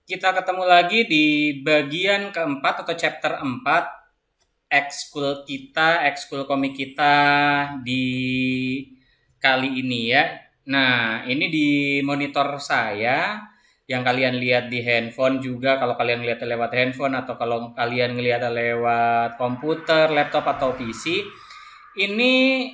Kita ketemu lagi di bagian keempat atau chapter 4 ekskul kita, ekskul komik kita di kali ini ya. Nah, ini di monitor saya yang kalian lihat di handphone juga kalau kalian lihat lewat handphone atau kalau kalian ngelihat lewat komputer, laptop atau PC. Ini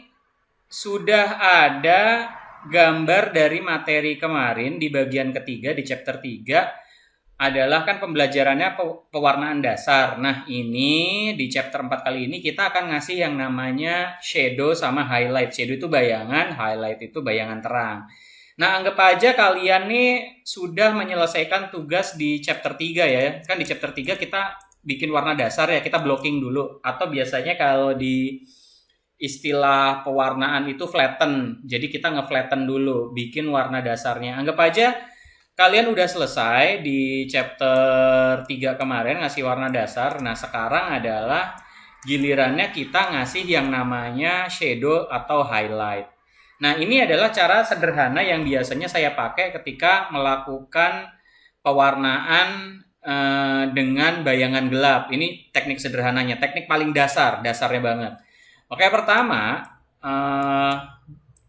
sudah ada gambar dari materi kemarin di bagian ketiga di chapter 3 adalah kan pembelajarannya pewarnaan dasar. Nah, ini di chapter 4 kali ini kita akan ngasih yang namanya shadow sama highlight. Shadow itu bayangan, highlight itu bayangan terang. Nah, anggap aja kalian nih sudah menyelesaikan tugas di chapter 3 ya. Kan di chapter 3 kita bikin warna dasar ya, kita blocking dulu. Atau biasanya kalau di istilah pewarnaan itu flatten. Jadi kita nge-flatten dulu, bikin warna dasarnya. Anggap aja kalian udah selesai di chapter 3 kemarin ngasih warna dasar. Nah, sekarang adalah gilirannya kita ngasih yang namanya shadow atau highlight. Nah, ini adalah cara sederhana yang biasanya saya pakai ketika melakukan pewarnaan dengan bayangan gelap. Ini teknik sederhananya, teknik paling dasarnya banget. Oke, pertama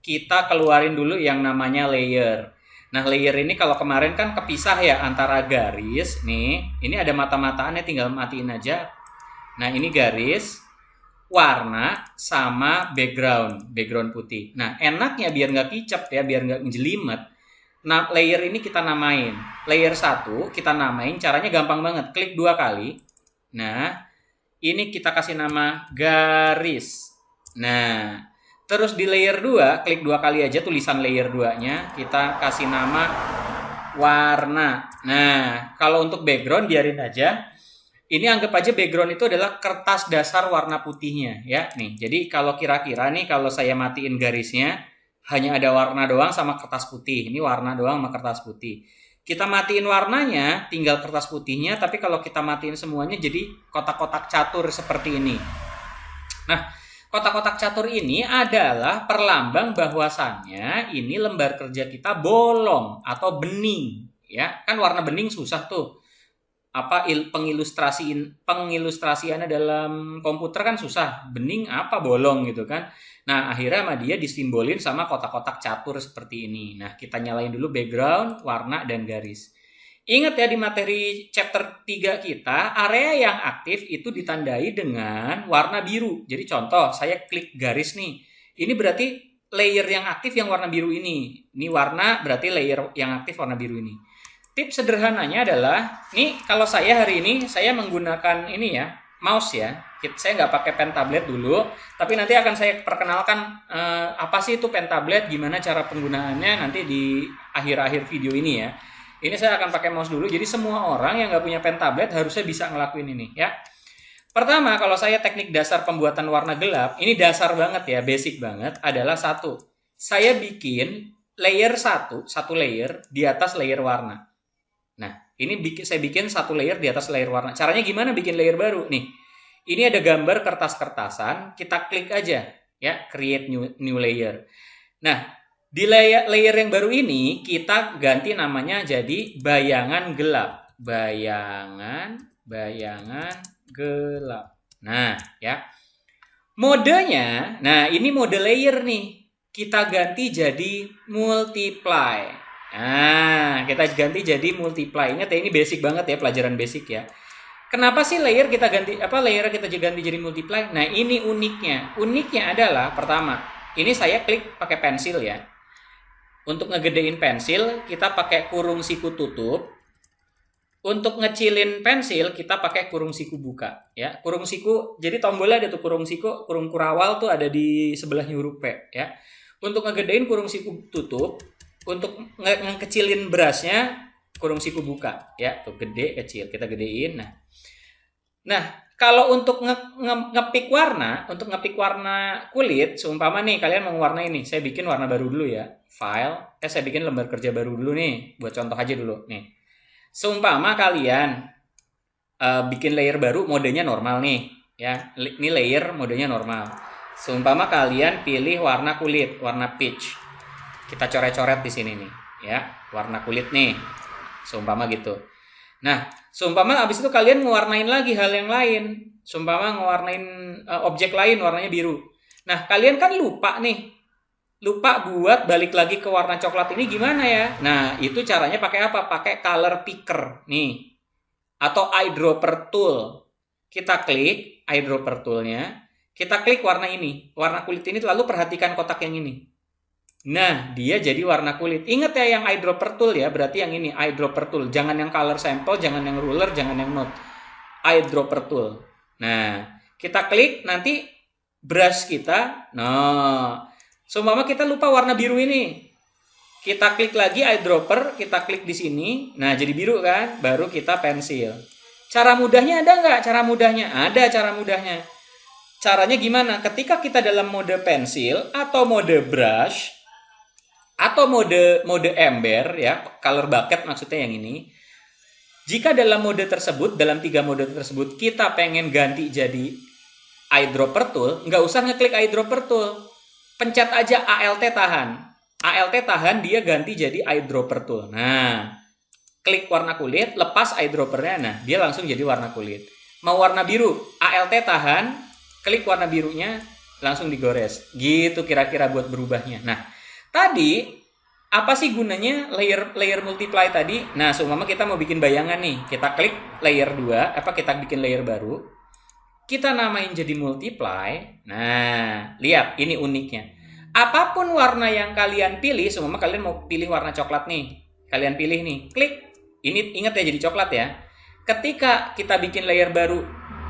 kita keluarin dulu yang namanya layer. Nah, layer ini kalau kemarin kan kepisah ya antara garis. Nih, ini ada mata-mataannya, tinggal matiin aja. Nah, ini garis, warna, sama background putih. Nah, enaknya biar nggak kicap ya, biar nggak jelimet. Nah, layer ini kita namain. Layer 1 kita namain, caranya gampang banget. Klik 2 kali. Nah, ini kita kasih nama garis. Nah, terus di layer 2, klik 2 kali aja tulisan layer 2-nya, kita kasih nama warna. Nah, kalau untuk background biarin aja. Ini anggap aja background itu adalah kertas dasar warna putihnya ya. Nih, jadi kalau kira-kira nih kalau saya matiin garisnya hanya ada warna doang sama kertas putih. Ini warna doang sama kertas putih. Kita matiin warnanya, tinggal kertas putihnya, tapi kalau kita matiin semuanya jadi kotak-kotak catur seperti ini. Nah, kotak-kotak catur ini adalah perlambang bahwasannya ini lembar kerja kita bolong atau bening, ya. Kan warna bening susah tuh. Apa pengilustrasiannya dalam komputer kan susah. Bening apa bolong gitu kan. Nah, akhirnya sama dia disimbolin sama kotak-kotak catur seperti ini. Nah, kita nyalain dulu background, warna, dan garis. Ingat ya, di materi chapter 3 kita, area yang aktif itu ditandai dengan warna biru. Jadi contoh, saya klik garis nih. Ini berarti layer yang aktif yang warna biru ini. Ini warna berarti layer yang aktif warna biru ini. Tips sederhananya adalah, nih kalau saya hari ini, saya menggunakan ini ya, mouse ya. Saya nggak pakai pen tablet dulu, tapi nanti akan saya perkenalkan apa sih itu pen tablet, gimana cara penggunaannya nanti di akhir-akhir video ini ya. Ini saya akan pakai mouse dulu, jadi semua orang yang nggak punya pen tablet harusnya bisa ngelakuin ini ya. Pertama, kalau saya teknik dasar pembuatan warna gelap, ini dasar banget ya, basic banget, adalah satu. Saya bikin layer satu layer di atas layer warna. Nah, ini saya bikin satu layer di atas layer warna. Caranya gimana bikin layer baru? Nih, ini ada gambar kertas-kertasan, kita klik aja ya, create new layer. Nah, di layer yang baru ini kita ganti namanya jadi bayangan gelap. Bayangan gelap. Nah, ya. Modenya, nah ini mode layer nih. Kita ganti jadi multiply. Nah, kita ganti jadi multiply. Ingat ya, ini basic banget ya, pelajaran basic ya. Kenapa sih layer kita ganti layer kita ganti jadi multiply? Nah, ini uniknya. Uniknya adalah pertama, ini saya klik pakai pensil ya. Untuk ngegedein pensil, kita pakai kurung siku tutup. Untuk ngecilin pensil, kita pakai kurung siku buka. Ya, kurung siku, jadi tombolnya ada tuh kurung siku, kurung kurawal tuh ada di sebelahnya huruf P. Ya. Untuk ngegedein kurung siku tutup, untuk ngekecilin brushnya, kurung siku buka. Ya, tuh gede, kecil. Kita gedein. Nah, kalau untuk ngepik warna, untuk ngepik warna kulit, seumpama nih kalian mau warna ini, saya bikin warna baru dulu ya. File, saya bikin lembar kerja baru dulu nih, buat contoh aja dulu nih. Seumpama kalian bikin layer baru, modenya normal nih, ya. Ini layer modenya normal. Seumpama kalian pilih warna kulit, warna peach. Kita coret-coret di sini nih, ya, warna kulit nih. Seumpama gitu. Nah, seumpama abis itu kalian ngewarnain lagi hal yang lain. Seumpama ngewarnain objek lain warnanya biru. Nah, kalian kan lupa nih. Lupa buat balik lagi ke warna coklat ini gimana ya? Nah, itu caranya pakai apa? Pakai color picker nih. Atau eyedropper tool. Kita klik eyedropper toolnya. Kita klik warna ini. Warna kulit ini lalu perhatikan kotak yang ini. Nah, dia jadi warna kulit. Ingat ya yang eyedropper tool ya, berarti yang ini eyedropper tool. Jangan yang color sample, jangan yang ruler, jangan yang note. Eyedropper tool. Nah, kita klik nanti brush kita. Nah, seumpama kita lupa warna biru ini. Kita klik lagi eyedropper, kita klik di sini. Nah, jadi biru kan? Baru kita pensil. Cara mudahnya ada nggak? Cara mudahnya? Ada cara mudahnya. Caranya gimana? Ketika kita dalam mode pensil atau mode brush atau mode ember ya, color bucket maksudnya yang ini. Jika dalam mode tersebut, dalam 3 mode tersebut kita pengen ganti jadi eyedropper tool, nggak usah ngeklik eyedropper tool. Pencet aja ALT tahan. ALT tahan dia ganti jadi eyedropper tool. Nah, klik warna kulit, lepas eyedroppernya, nah dia langsung jadi warna kulit. Mau warna biru, ALT tahan, klik warna birunya, langsung digores. Gitu kira-kira buat berubahnya. Nah, tadi apa sih gunanya layer multiply tadi? Nah, seumpama kita mau bikin bayangan nih, kita klik layer 2, kita bikin layer baru. Kita namain jadi multiply. Nah, lihat ini uniknya. Apapun warna yang kalian pilih, seumpama kalian mau pilih warna coklat nih. Kalian pilih nih, klik. Ini ingat ya jadi coklat ya. Ketika kita bikin layer baru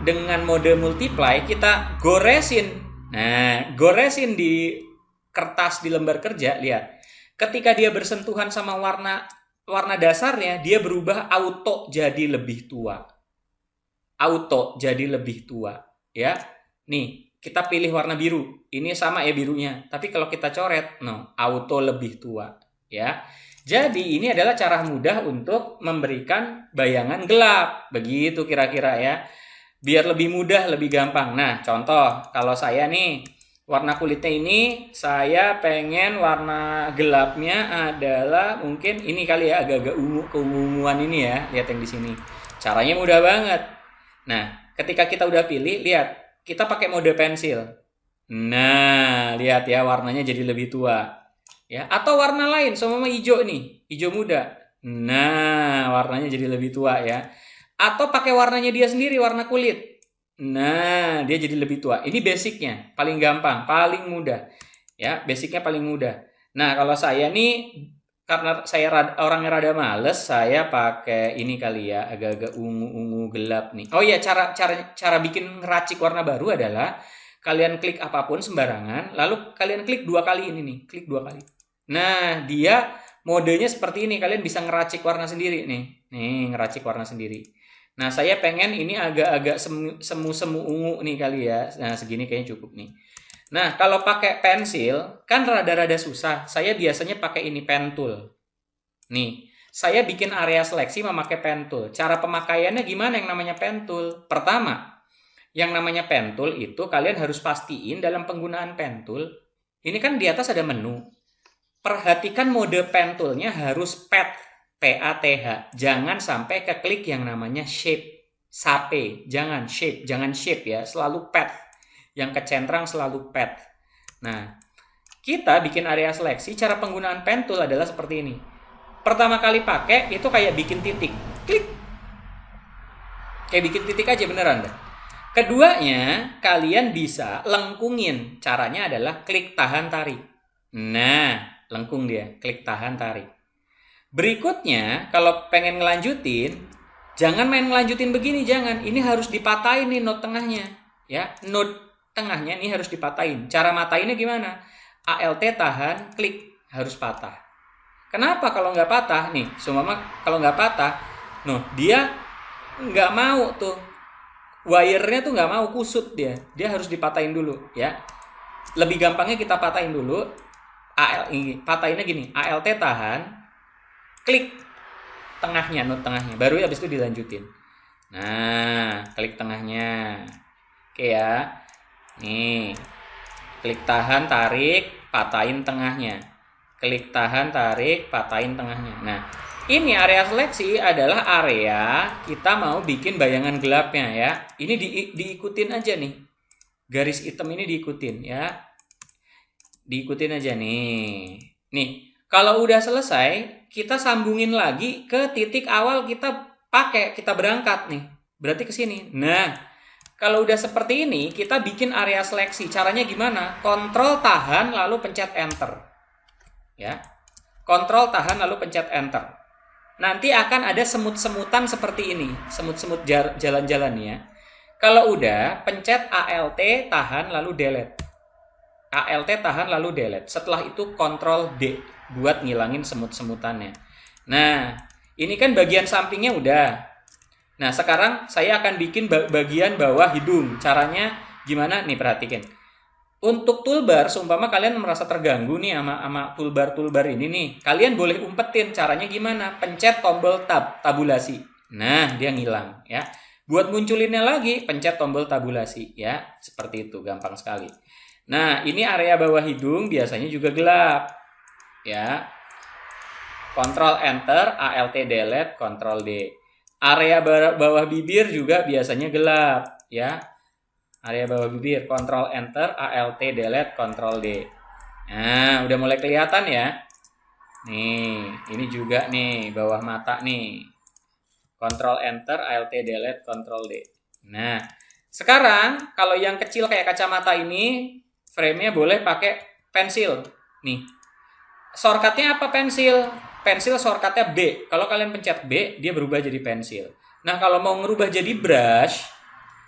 dengan mode multiply, kita goresin. Nah, goresin di kertas di lembar kerja, lihat. Ketika dia bersentuhan sama warna dasarnya, dia berubah auto jadi lebih tua. Auto jadi lebih tua, ya. Nih, kita pilih warna biru. Ini sama ya birunya, tapi kalau kita coret, no, auto lebih tua, ya. Jadi ini adalah cara mudah untuk memberikan bayangan gelap. Begitu kira-kira ya. Biar lebih mudah, lebih gampang. Nah, contoh kalau saya nih warna kulitnya ini saya pengen warna gelapnya adalah mungkin ini kali ya, agak-agak keunguan ini ya. Lihat yang di sini. Caranya mudah banget. Nah, ketika kita udah pilih, lihat, kita pakai mode pensil. Nah, lihat ya warnanya jadi lebih tua. Ya, atau warna lain, sama hijau nih, hijau muda. Nah, warnanya jadi lebih tua ya. Atau pakai warnanya dia sendiri, warna kulit. Nah, dia jadi lebih tua. Ini basicnya, paling gampang, paling mudah. Ya, basicnya paling mudah. Nah, kalau saya nih, karena saya orangnya rada males, saya pakai ini kali ya, agak-agak ungu-ungu gelap nih. Oh iya, cara bikin ngeracik warna baru adalah kalian klik apapun sembarangan, lalu kalian klik 2 kali ini nih, klik 2 kali. Nah, dia modenya seperti ini, kalian bisa ngeracik warna sendiri nih. Nih, ngeracik warna sendiri. Nah, saya pengen ini agak-agak semu-semu ungu nih kali ya. Nah, segini kayaknya cukup nih. Nah, kalau pakai pensil kan rada-rada susah. Saya biasanya pakai ini pen tool. Nih, saya bikin area seleksi memakai pen tool. Cara pemakaiannya gimana yang namanya pen tool? Pertama, yang namanya pen tool itu kalian harus pastiin dalam penggunaan pen tool. Ini kan di atas ada menu. Perhatikan mode pen toolnya harus path, P-A-T-H. Jangan sampai ke klik yang namanya shape, sape. Jangan shape ya. Selalu path. Yang kecentrang selalu path. Nah, kita bikin area seleksi. Cara penggunaan pen tool adalah seperti ini. Pertama kali pakai itu kayak bikin titik. Klik. Kayak bikin titik aja beneran dah. Keduanya, kalian bisa lengkungin. Caranya adalah klik tahan tarik. Nah, lengkung dia, klik tahan tarik. Berikutnya, kalau pengen ngelanjutin, jangan main ngelanjutin begini, jangan. Ini harus dipatahin nih note tengahnya, ya. Note tengahnya ini harus dipatahin. Cara matahinnya gimana? ALT tahan, klik, harus patah. Kenapa kalau nggak patah? Nih, seumpama kalau nggak patah, dia nggak mau tuh. Wire-nya tuh nggak mau kusut dia. Dia harus dipatahin dulu, ya. Lebih gampangnya kita patahin dulu. Patahinnya gini, ALT tahan, klik tengahnya, note tengahnya, baru habis itu dilanjutin. Nah, klik tengahnya. Oke ya. Nih. Klik tahan, tarik, patahin tengahnya. Klik tahan, tarik, patahin tengahnya. Nah, Ini area seleksi adalah area kita mau bikin bayangan gelapnya ya. Ini diikutin aja nih. Garis hitam ini diikutin ya. Diikutin aja nih. Nih, kalau udah selesai, kita sambungin lagi ke titik awal kita berangkat nih. Berarti ke sini. Nah, kalau udah seperti ini, kita bikin area seleksi. Caranya gimana? Kontrol tahan lalu pencet enter. Ya. Kontrol tahan lalu pencet enter. Nanti akan ada semut-semutan seperti ini. Semut-semut jalan-jalan ya. Kalau udah, pencet ALT tahan lalu delete. ALT tahan lalu delete. Setelah itu Ctrl D buat ngilangin semut-semutannya. Nah, ini kan bagian sampingnya udah. Nah, sekarang saya akan bikin bagian bawah hidung. Caranya gimana? Nih, perhatikan. Untuk toolbar, seumpama kalian merasa terganggu nih sama toolbar ini nih. Kalian boleh umpetin. Caranya gimana? Pencet tombol tabulasi. Nah, dia ngilang ya. Buat munculinnya lagi, pencet tombol tabulasi ya. Seperti itu, gampang sekali. Nah, ini area bawah hidung biasanya juga gelap. Ya. Ctrl Enter, ALT delete, Ctrl D. Area bawah bibir juga biasanya gelap, ya. Area bawah bibir, Ctrl Enter, ALT delete, Ctrl D. Nah, udah mulai kelihatan ya. Nih, ini juga nih bawah mata nih. Ctrl Enter, ALT delete, Ctrl D. Nah, sekarang kalau yang kecil kayak kacamata ini, frame-nya boleh pakai pensil. Nih. Shortcut-nya apa pensil? Pensil shortcut-nya B. Kalau kalian pencet B, dia berubah jadi pensil. Nah, kalau mau ngerubah jadi brush,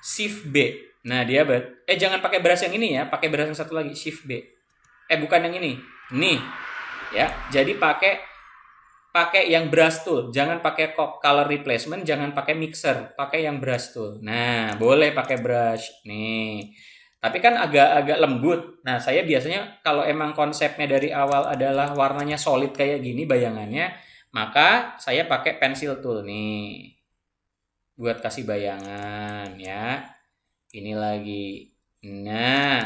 Shift B. Nah, dia jangan pakai brush yang ini ya, pakai brush yang satu lagi, Shift B. Bukan yang ini. Nih. Ya, jadi pakai yang brush tool, jangan pakai color replacement, jangan pakai mixer, pakai yang brush tool. Nah, boleh pakai brush. Nih. Tapi kan agak lembut. Nah, saya biasanya kalau emang konsepnya dari awal adalah warnanya solid kayak gini bayangannya, maka saya pakai pencil tool nih. Buat kasih bayangan ya. Ini lagi. Nah,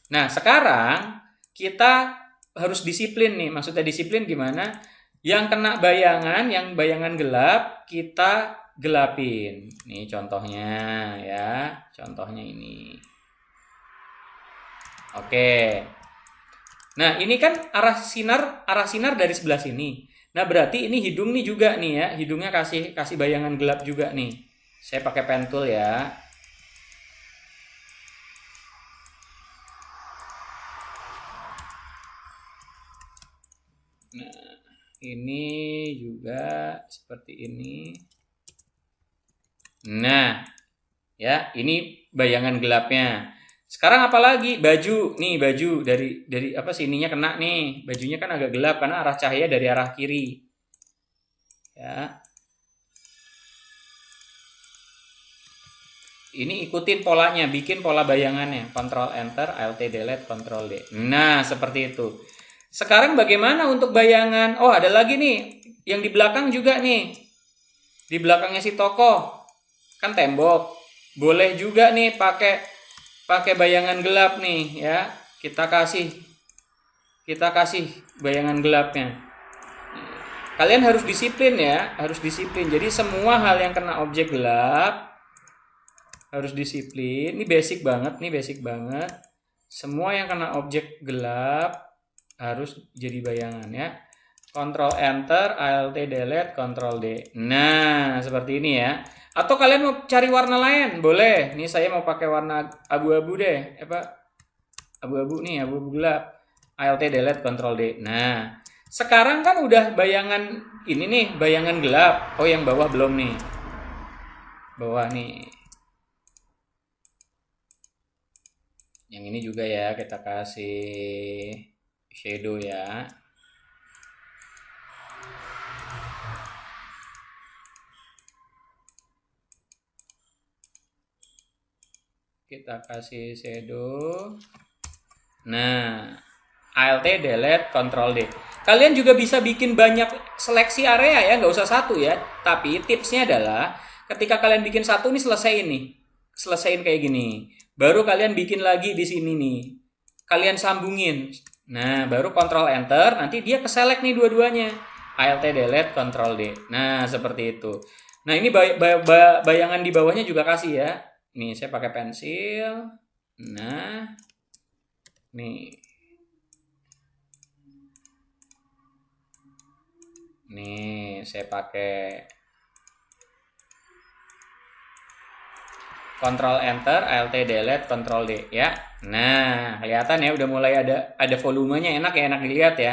sekarang kita harus disiplin nih. Maksudnya disiplin gimana? Yang kena bayangan, yang bayangan gelap, kita gelapin. Nih contohnya ya. Contohnya ini. Oke. Nah, ini kan arah sinar dari sebelah sini. Nah, berarti ini hidung nih juga nih ya. Hidungnya kasih bayangan gelap juga nih. Saya pakai pen tool ya. Nah, ini juga seperti ini. Nah, ya, ini bayangan gelapnya. Sekarang apalagi baju nih, baju dari apa sininya kena nih, bajunya kan agak gelap karena arah cahaya dari arah kiri ya. Ini ikutin polanya, bikin pola bayangannya, Ctrl Enter, Alt delete, Ctrl D. Nah, seperti itu. Sekarang bagaimana untuk bayangan? Oh, ada lagi nih yang di belakang juga nih, di belakangnya si tokoh kan tembok, boleh juga nih pakai bayangan gelap nih ya. Kita kasih bayangan gelapnya. Kalian harus disiplin ya, harus disiplin. Jadi semua hal yang kena objek gelap harus disiplin. Ini basic banget nih, basic banget. Semua yang kena objek gelap harus jadi bayangan ya. Ctrl Enter, Alt delete, Ctrl D. Nah, seperti ini ya. Atau kalian mau cari warna lain, boleh. Nih saya mau pakai warna abu-abu deh. Abu-abu nih, abu-abu gelap. Alt delete, Ctrl D. Nah, sekarang kan udah bayangan ini nih, bayangan gelap. Oh, yang bawah belum nih. Bawah nih. Yang ini juga ya, kita kasih shadow ya. Kita kasih shadow. Nah, Alt delete, Ctrl D. Kalian juga bisa bikin banyak seleksi area ya, nggak usah satu ya. Tapi tipsnya adalah ketika kalian bikin satu nih selesaiin kayak gini. Baru kalian bikin lagi di sini nih. Kalian sambungin. Nah, baru Ctrl Enter, nanti dia keselect nih dua-duanya. Alt delete Ctrl D. Nah, seperti itu. Nah, ini bayangan di bawahnya juga kasih ya. Nih, saya pakai pensil. Nah, nih. Nih, saya pakai Ctrl Enter, Alt delete, Ctrl D ya. Nah, kelihatan ya udah mulai ada volumenya, enak ya, enak dilihat ya.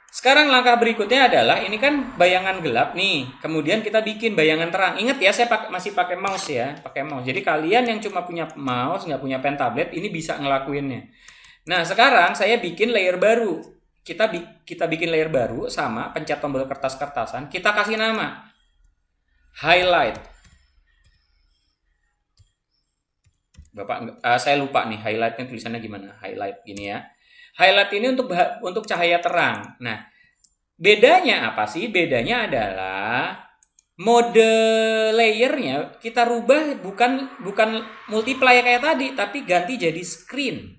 Sekarang langkah berikutnya adalah ini kan bayangan gelap nih. Kemudian kita bikin bayangan terang. Ingat ya, saya masih pakai mouse ya, pakai mouse. Jadi kalian yang cuma punya mouse, nggak punya pen tablet, ini bisa ngelakuinnya. Nah, sekarang saya bikin layer baru. Kita bikin layer baru sama pencet tombol kertas-kertasan. Kita kasih nama highlight. Bapak, saya lupa nih highlightnya tulisannya gimana. Highlight gini ya. Highlight ini untuk cahaya terang. Nah, bedanya apa sih? Bedanya adalah mode layernya kita rubah bukan multiply kayak tadi, tapi ganti jadi screen.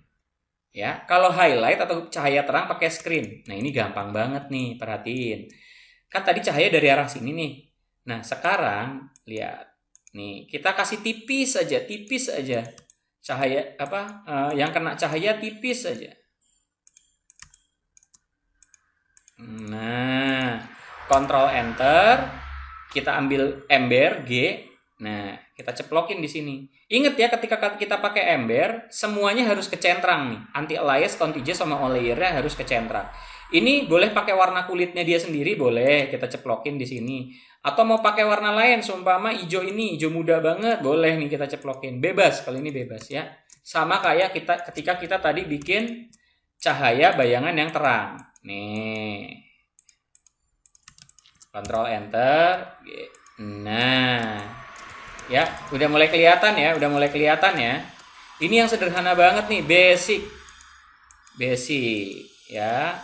Ya, kalau highlight atau cahaya terang pakai screen. Nah, ini gampang banget nih, perhatiin. Kan tadi cahaya dari arah sini nih. Nah, sekarang lihat. Nih, kita kasih tipis aja. Cahaya yang kena cahaya tipis saja. Nah, Ctrl Enter, kita ambil ember G. Nah, kita ceplokin di sini. Ingat ya, ketika kita pakai ember, semuanya harus kecentrang nih. Anti-alias, contiguous sama all layer-nya harus kecentrang. Ini boleh pakai warna kulitnya dia sendiri, boleh kita ceplokin di sini. Atau mau pakai warna lain, seumpama hijau ini, hijau muda banget, boleh nih kita ceplokin. Bebas, kalau ini bebas ya. Sama kayak ketika kita tadi bikin cahaya bayangan yang terang. Nih. Ctrl Enter. Nah. Ya, udah mulai kelihatan ya, Ini yang sederhana banget nih, basic ya.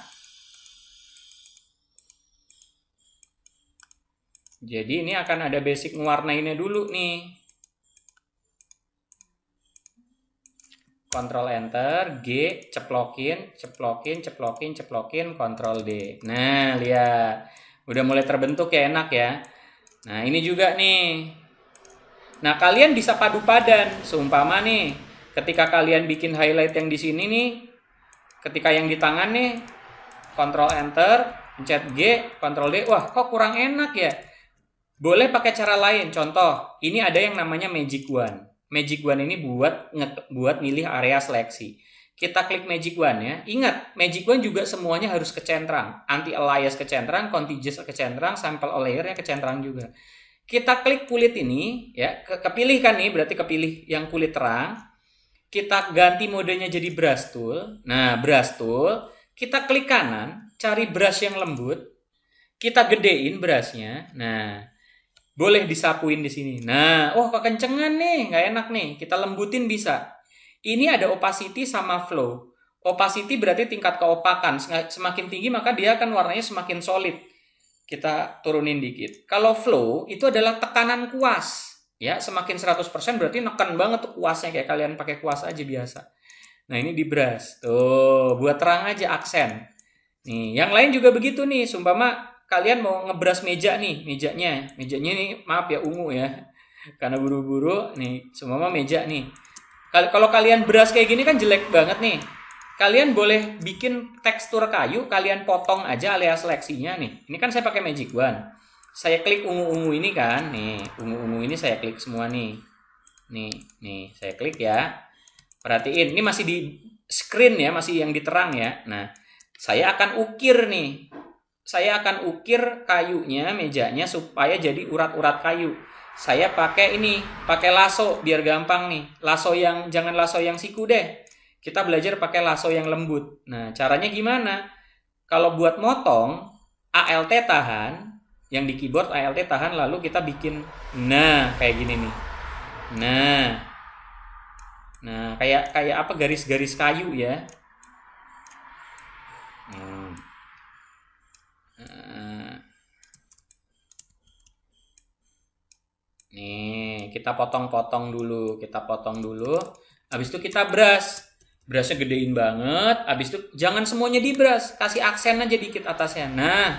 Jadi ini akan ada basic mewarnainya dulu nih. Ctrl Enter, G, ceplokin, Ctrl D. Nah, lihat. Udah mulai terbentuk ya, enak ya. Nah, ini juga nih. Nah, kalian bisa padu padan. Seumpama nih, ketika kalian bikin highlight yang di sini nih, ketika yang di tangan nih, Ctrl Enter, pencet G, Ctrl D. Wah, kok kurang enak ya? Boleh pakai cara lain. Contoh, ini ada yang namanya Magic Wand. Magic Wand ini buat milih area seleksi. Kita klik Magic Wand ya. Ingat, Magic Wand juga semuanya harus kecentrang. Anti-alias kecentrang, contiguous kecentrang, sample all layer-nya kecentrang juga. Kita klik kulit ini ya, kepilih kan nih, berarti kepilih yang kulit terang. Kita ganti modenya jadi brush tool. Nah, brush tool, kita klik kanan, cari brush yang lembut. Kita gedein brushnya. Nah, boleh disapuin di sini. Nah, kekencengan nih, nggak enak nih. Kita lembutin bisa. Ini ada opacity sama flow. Opacity berarti tingkat keopakan. Semakin tinggi maka dia akan warnanya semakin solid. Kita turunin dikit. Kalau flow itu adalah tekanan kuas. Ya, semakin 100% berarti neken banget tuh kuasnya, kayak kalian pakai kuas aja biasa. Nah, ini di brush. Tuh, buat terang aja aksen. Nih, yang lain juga begitu nih. Sumpama kalian mau ngebrush meja nih, mejanya nih, maaf ya, ungu ya. Karena buru-buru nih, sumpama meja nih. Kalau kalian brush kayak gini kan jelek banget nih. Kalian boleh bikin tekstur kayu, kalian potong aja area seleksinya nih. Ini kan saya pakai Magic Wand. Saya klik ungu-ungu ini kan, nih, ungu-ungu ini saya klik semua nih. Nih, saya klik ya. Perhatiin, ini masih di screen ya, masih yang diterang ya. Nah, saya akan ukir nih. Saya akan ukir kayunya, mejanya supaya jadi urat-urat kayu. Saya pakai lasso biar gampang nih. Jangan lasso yang siku deh. Kita belajar pakai lasso yang lembut. Nah, caranya gimana? Kalau buat motong, Alt tahan, yang di keyboard Alt tahan, lalu kita bikin, nah, kayak gini nih. Nah, kayak apa, garis-garis kayu ya. Nih, kita potong-potong dulu. Habis itu kita brush. Brushnya gedein banget. Habis itu jangan semuanya di brush, kasih aksen aja dikit atasnya. Nah,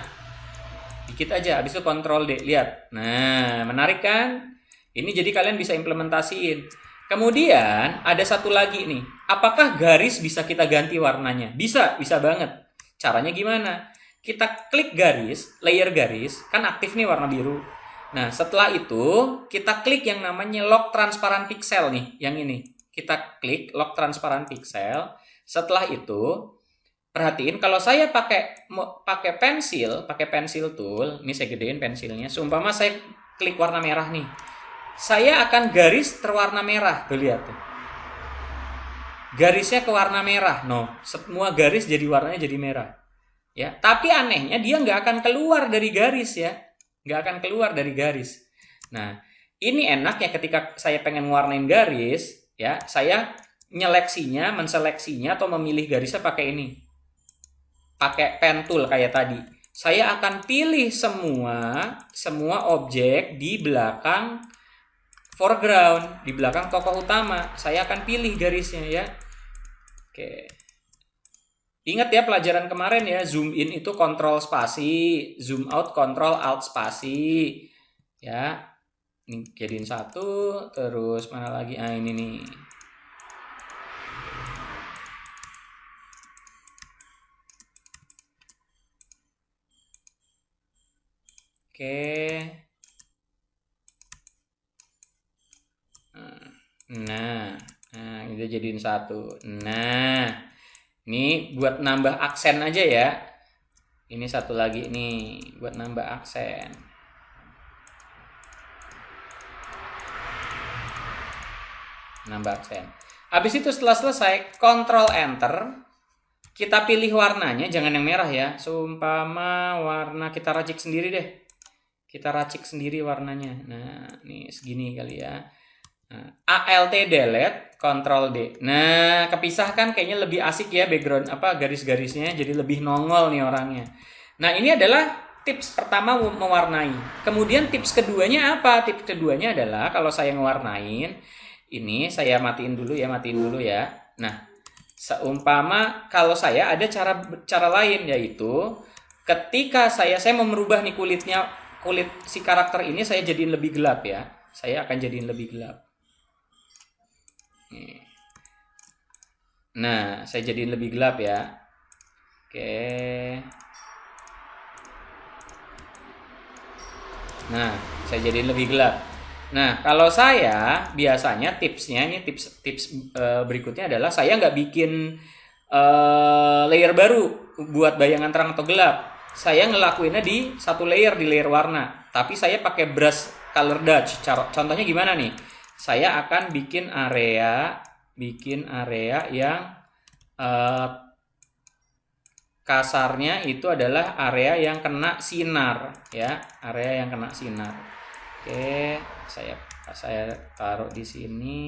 dikit aja, habis itu Ctrl D, lihat. Nah, menarik kan? Ini jadi kalian bisa implementasiin. Kemudian ada satu lagi nih, apakah garis bisa kita ganti warnanya? Bisa, bisa banget. Caranya gimana? Kita klik garis, layer garis, kan aktif nih warna biru. Nah, setelah itu kita klik yang namanya lock transparent pixel nih, yang ini. Kita klik lock transparent pixel. Setelah itu perhatiin kalau saya pakai pensil tool, ini saya gedein pensilnya. Seumpama saya klik warna merah nih. Saya akan garis terwarna merah, tuh lihat tuh. Garisnya ke warna merah, semua garis jadi warnanya jadi merah. Ya, tapi anehnya dia nggak akan keluar dari garis ya, nggak akan keluar dari garis. Nah, ini enak ya ketika saya pengen warnain garis, ya, saya menseleksinya atau memilih garisnya pakai ini, pakai pen tool kayak tadi. Saya akan pilih semua objek di belakang foreground, di belakang tokoh utama. Saya akan pilih garisnya ya. Oke. Ingat ya pelajaran kemarin ya, zoom in itu kontrol spasi, zoom out kontrol alt spasi. Ya. Ini jadiin satu, terus mana lagi? Ah, ini nih. Oke. Nah, kita jadiin satu. Nah, ini buat nambah aksen aja ya. Ini satu lagi nih buat nambah aksen. Nambah aksen. Habis itu setelah selesai, Ctrl Enter. Kita pilih warnanya, jangan yang merah ya. Seumpama warna kita racik sendiri deh. Kita racik sendiri warnanya. Nah, nih segini kali ya. Nah, Alt delete, Ctrl D. Nah, kepisahkan kayaknya lebih asik ya background garis-garisnya, jadi lebih nongol nih orangnya. Nah, ini adalah tips pertama mewarnai. Kemudian tips keduanya apa? Tips keduanya adalah kalau saya ngewarnain, ini saya matiin dulu ya. Nah, seumpama kalau saya ada cara lain, yaitu ketika saya mau merubah nih kulit si karakter ini saya jadiin lebih gelap ya. Saya akan jadiin lebih gelap. Nah, saya jadiin lebih gelap ya. Oke. Nah, saya jadiin lebih gelap. Nah, kalau saya biasanya tipsnya ini tips berikutnya adalah saya nggak bikin layer baru buat bayangan terang atau gelap. Saya ngelakuinnya di satu layer, di layer warna. Tapi saya pakai brush color dodge. Contohnya gimana nih? Saya akan bikin area yang kasarnya itu adalah area yang kena sinar ya, area yang kena sinar. Oke, saya taruh di sini.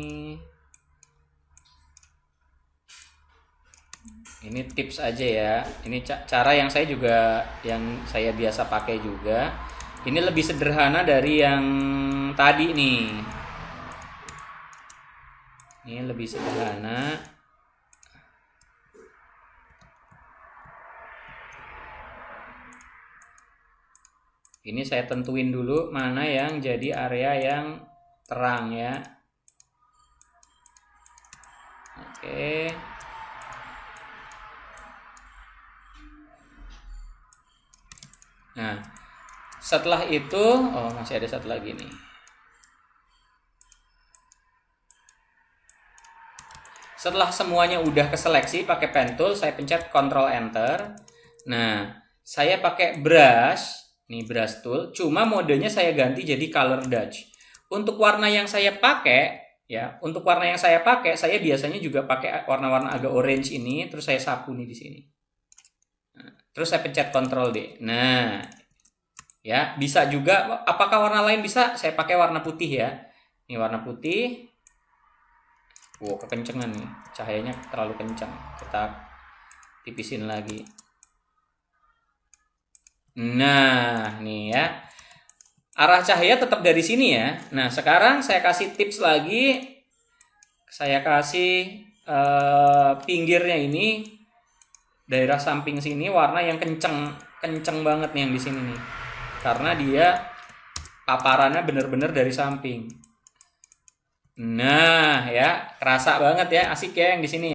Ini tips aja ya. Ini cara yang saya biasa pakai juga. Ini lebih sederhana dari yang tadi nih. Ini lebih sederhana. Ini saya tentuin dulu mana yang jadi area yang terang ya. Oke. Nah, setelah itu, masih ada satu lagi nih. Setelah semuanya udah keseleksi pakai pen tool, saya pencet Ctrl Enter. Nah, saya pakai brush, nih brush tool, cuma modenya saya ganti jadi color dodge. Untuk warna yang saya pakai, saya biasanya juga pakai warna-warna agak orange ini, terus saya sapu nih di sini. Nah, terus saya pencet Ctrl D. Nah, ya bisa juga. Apakah warna lain bisa? Saya pakai warna putih ya. Ini warna putih. Kekencengan nih, cahayanya terlalu kencang. Kita tipisin lagi. Nah, nih ya. Arah cahaya tetap dari sini ya. Nah, sekarang saya kasih tips lagi. Saya kasih pinggirnya ini, daerah samping sini warna yang kenceng banget nih yang di sini nih. karena dia paparannya bener-bener dari samping. Nah, ya, kerasa banget ya, asik ya yang di sini.